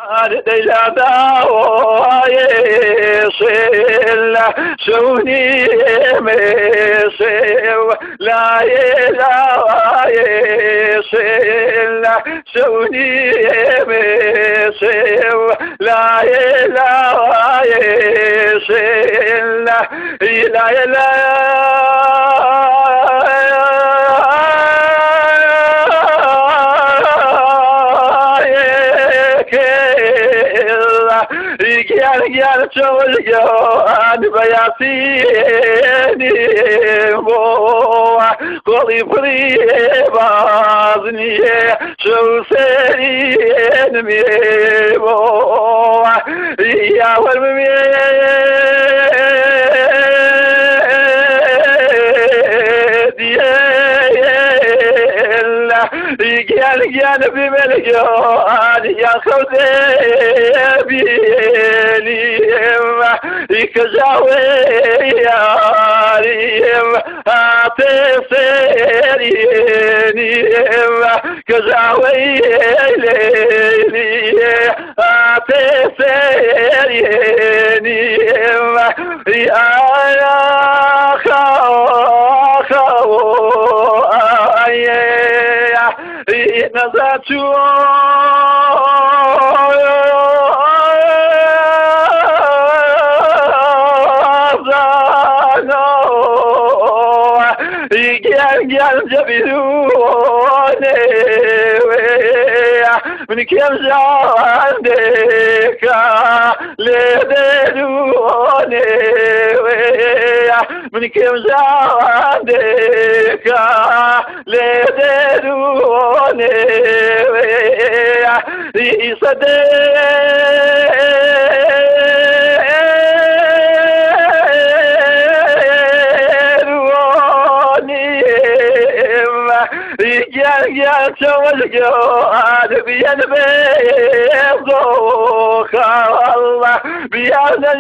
ليلى يصل شوني مسيو لا يصل شوني مسيو لا يصل لا gel çol gel bayasini boa koli pribazniye şu serin mi boa ya var mı gel bir melek ya خذيبيليم كزاوياريم هاتسيرينيم كزاويليلي هاتسيرينيم يا خاو نزاتو gel cebilune من كم عندك لدلوني من كم عندك لدلوني gel çavuz gel bir beyazok Allah bir yerden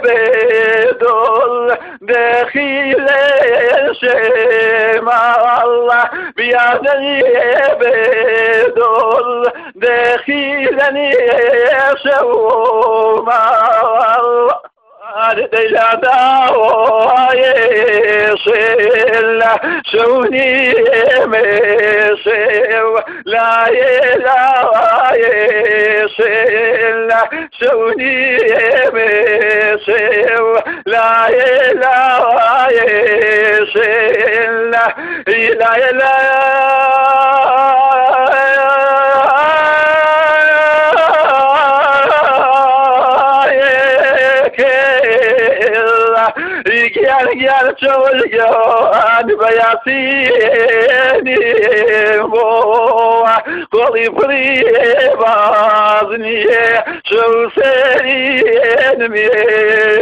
bedol dehile şema Allah bir yerden bedol dehile şema Allah ليلى يصل شوني مسيو لا يصل شوني مسيو لا يصل لا gel çol gel bayasini boa koli pribazniye şu serin mi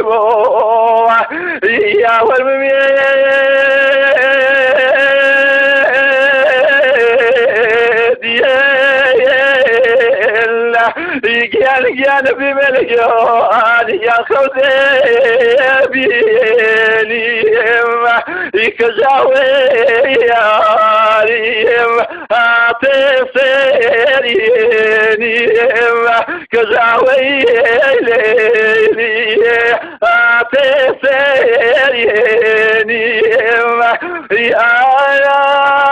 boa ya var mı gel bir melek ya خذيبيليم كزاوياريم هاتسيرينيم كزاويليلي هاتسيرينيم يا